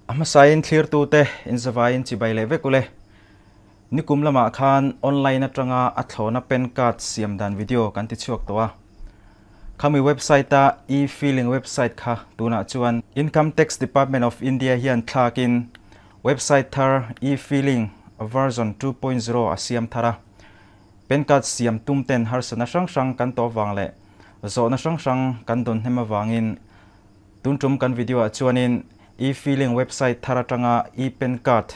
ama sain clear tu te in zawain chi bai leve kule ni kumlama khan online atanga athlona pen card siam dan video kan ti chuak towa khami website ta e-filing website kha tuna chuan income tax department of india hian thlakin website thar e-filing version 2.0 asiam thara pen card siam tumten harsana sang kan to wangle zo na sang kan don hema wangin tuntum kan video chuanin e-filing website tharatanga e-pen card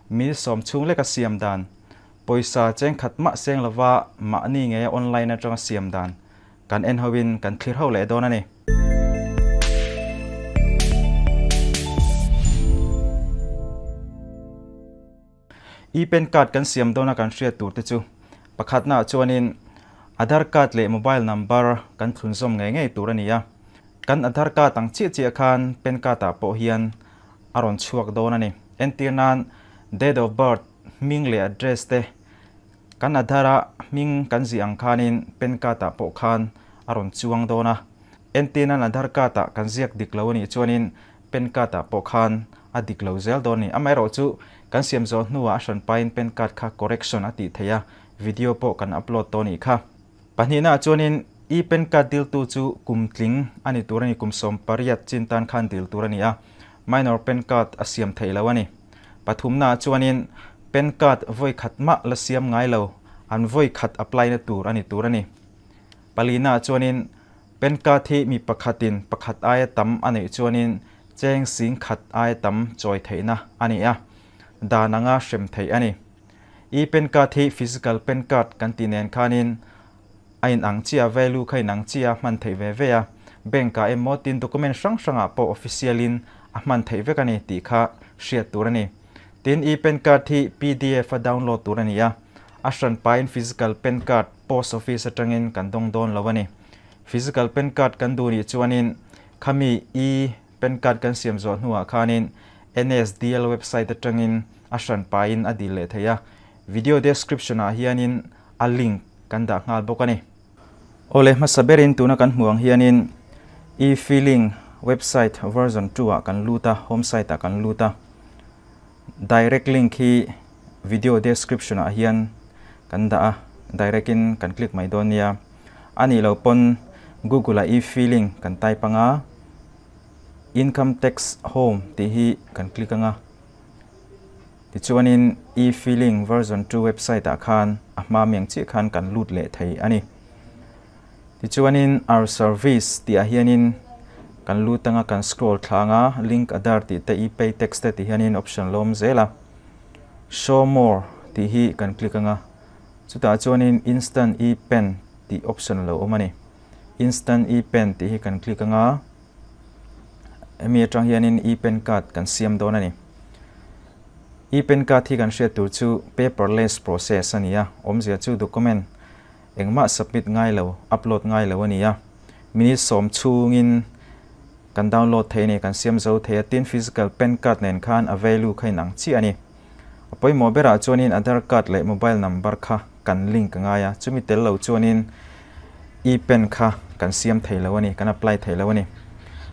mi som chung le ka siam dan poisa cheng khatma seng lawa ma ni nge online atanga siam dan kan en howin kan clear ho le don ani e-pen card kan siam dona kan share tur te chu pakhatna chuanin Aadhaar card le mobile number kan thunsom nge turania kan Aadhaar card ang chi khan pen card ta po hian aron chuak dona ni entinan date of birth ming le address te kan Aadhaara ming kan zi ang khanin pen card ta po khan aron chuang dona entinan Aadhaar card ta kan ziak diklo ni chuanin pen card ta po khan adiklo zel doni amero chu kan siam zo nuwa shan pain pen card kha correction ati theya video po kan upload toni kha panina chuanin e-pen card dil tu chu kumtling ani turani kumsom pariat chintan khan dil turania minor pen card asiam theilawani pathumna chuanin pen card voi khatma la siam ngai lo an voi khat apply na tur ani turani palina chuanin pen card thi mi pakhatin pakhat ai tam ani chuanin cheng sing khat ai tam choi theina ani a dananga shem thei ani e-pen card thi physical pen card kan tinen khanin ain ang chia value khai nang chia man thei ve ve a bank ka emotin document sang po officialin a man thei ve kani ti kha share turani tin e-pen card thi pdf download turani a ashan pain physical pen card post office atangin kan dong don lawani physical pen card kan du ni chuanin khami e-pen card kan siam zo nuwa khanin nsdl website atangin ashan pain adile theya video description a hianin a link kan da ngal bokani ole masaberin tuna kan muang hianin e-filing website version 2 a kan luta home site a kan luta direct link hi video description a hian kan da direct in kan click mai donia ani lo pon google a e-filing kan type anga income tax home ti hi kan click anga ti chuanin e-filing version 2 website a khan ama meng chi khan kan lut le thei ani ti chuanin our service ti a hianin kan lutanga kan scroll thlanga link Aadhaar ti te e-pay text ti hianin option lom zela show more ti hi kan click anga chuta chuanin instant e-pen ti option lo omani instant e-pen ti hi kan click anga emi atang hianin e-pen card kan siam don ani e-pen card hi kan share tur chu paperless process ania omzia chu document engma submit ngai lo upload ngai lo ania minute som chungin kan download theini kan siam zo the tin physical pen card nen khan a value khai nang chi ani apoi mobera chuanin Aadhaar card le mobile number kha kan link ngaya chumi tel lo chuanin e-pen kha kan siam theilo ani kan apply theilo ani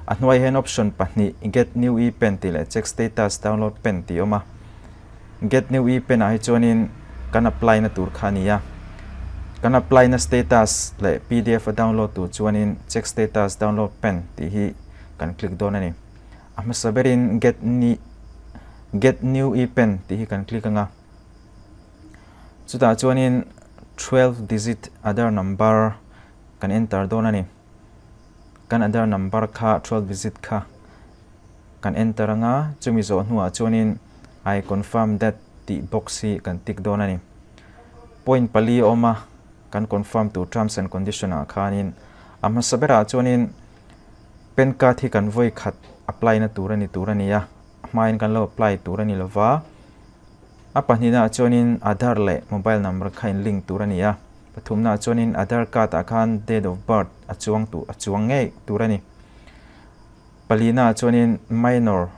anwai hen option pahni get new e-pen ti le check status download pen ti oma get new e-pen ai chuanin kan apply na tur khania kan apply na status le pdf download tu chuanin check status download pen ti hi kan click don ani ama saberin get new e-pen ti hi kan click anga chuta chuanin 12 digit Aadhaar number kan enter don ani kan Aadhaar number kha 12 digit kha kan enter anga chumi zo hnuwa chuanin I confirm that ti box hi kan tick don ani point pali oma kan confirm to terms and condition a khanin ama sabera chuanin pen card hi kan voi khat apply na turani ya main kan lo apply turani lova apanina chuanin Aadhaar le mobile number khain link turani ya pathumna chuanin Aadhaar card a khan date of birth achuang nge turani palina chuanin minor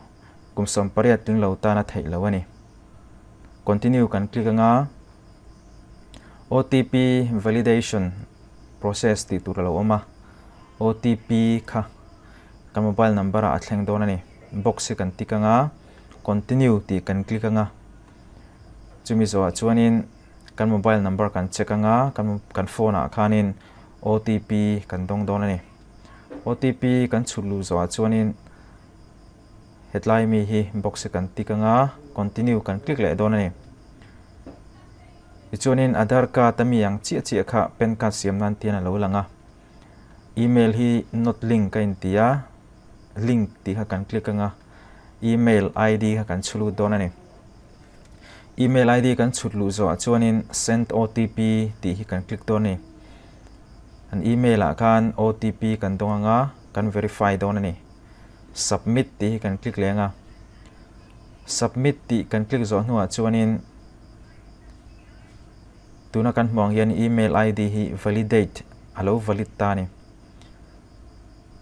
kumsom pariat ting lo ta na thei lawani continue kan click anga OTP validation process ti turalo oma OTP kha ka mobile number a thleng don ani box kan tikanga continue ti kan click anga chumi zo chuanin kan mobile number kan check anga kan phone a khanin OTP kan dong don ani OTP kan chulu zo chuanin headline mi hi box kan tik anga continue kan click le don ani chuanin Aadhaar card tami yang chi kha pen card siam nan tian alo langa email hi not link kan tia link ti ha kan click anga email ID ha kan chulu don ani email ID kan chulu zo chuanin send OTP ti hi kan click don ni an email a kan OTP kan dong anga kan verify don ani submit ti hi kan click lenga submit ti kan click zo nuwa chuanin tuna kan mong hian email ID hi validate alo valid ta ni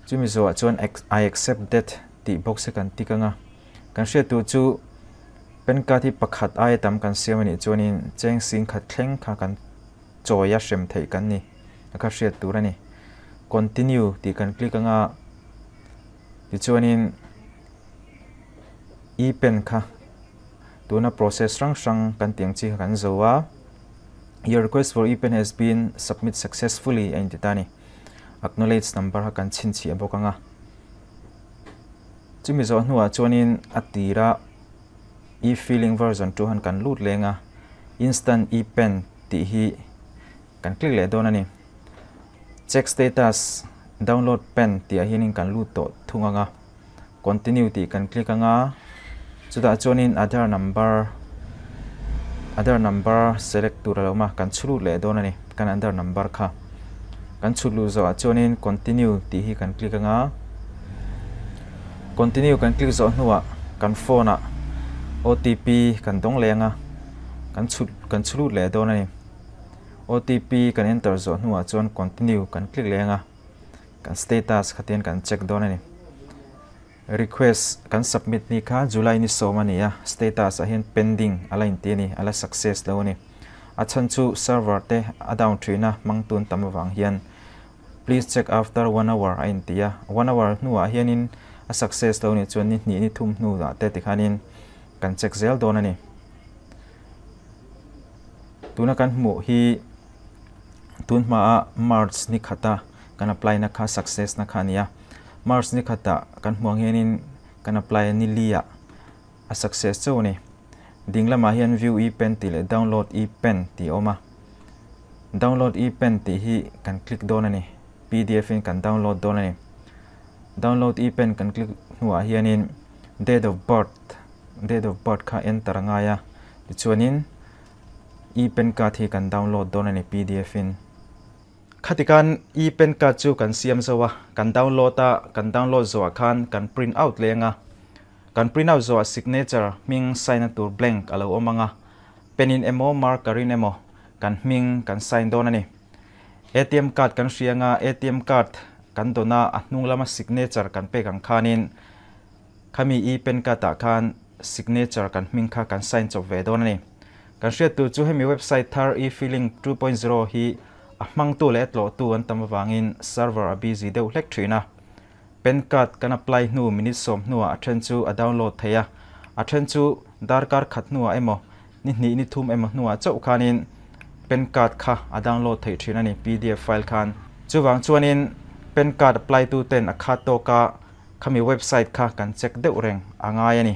chumi zo chuan I accept that ti box kan tikanga kan share tu chu pen card hi pakhat ai tam kan siamani chuanin cheng sing khat thleng kha kan choya shem thei kan ni aka share tu rani continue ti kan click anga ti chuanin e pen kha tuna process rang kan tiang chi kan zowa your request for e-pen has been submitted successfully and tani acknowledge number ha kan chin chi abokanga chumi zo nuwa chuanin atira e-filing version 2 han kan lut lenga instant e-pen ti hi kan click le don ani check status download pen ti a hianin kan lut to thunganga continue ti kan click anga chuda chuanin Aadhaar number select turaloma kan chulu le don ani kan Aadhaar number kha kan chulu zo chuanin continue ti hi kan click anga continue kan click zo nuwa kan phone a OTP kan dong lenga kan chulu le don ani OTP kan enter zo nuwa chuan continue kan click lenga kan status khaten kan check don ani request kan submit ni kha July ni somania status a hian pending alain te ni ala success lo ni a chan chu server te a down trina mangtun tamawang hian please check after 1 hour a in tia 1 hour nuwa hianin a success lo ni chuan ni thum nu da te tikhanin kan check zel don ani tuna kan mu hi tunma a March ni khata kan apply na kha success na khania March ni khata kan hmuang hianin kan apply ni lia a success chu ni dinglama hian view e-pen ti le download e-pen ti oma download e-pen ti hi kan click don ani PDF in kan download don ani download e-pen kan click nuwa hianin date of birth kha enter anga ya chuanin e-pen card hi kan download don ani PDF in khatikan e-pen card chu kan siam zawa kan download zo khan kan print out lenga kan print out zo signature ming signature blank alo omanga penin emo markerin emo kan ming kan sign don ani ATM card kan rianga ATM card kan dona ahnung lama signature kan pe kan khanin khami e-pen card ta khan signature kan ming kha kan sign chop ve don ani kan share tu chu hemi website Thar e-filing 2.0 hi amang tu le tlo tu an tamawangin server a busy deuh hlek thina pen card kan apply nu minute som nu a then chu a download theya a then chu Aadhaar card khat nu a emo ni thum emo nu a chau khanin pen card kha a download thei thina ni PDF file khan chuwang chuanin pen card apply tu ten a kha to ka khami website kha kan check deuh reng anga yani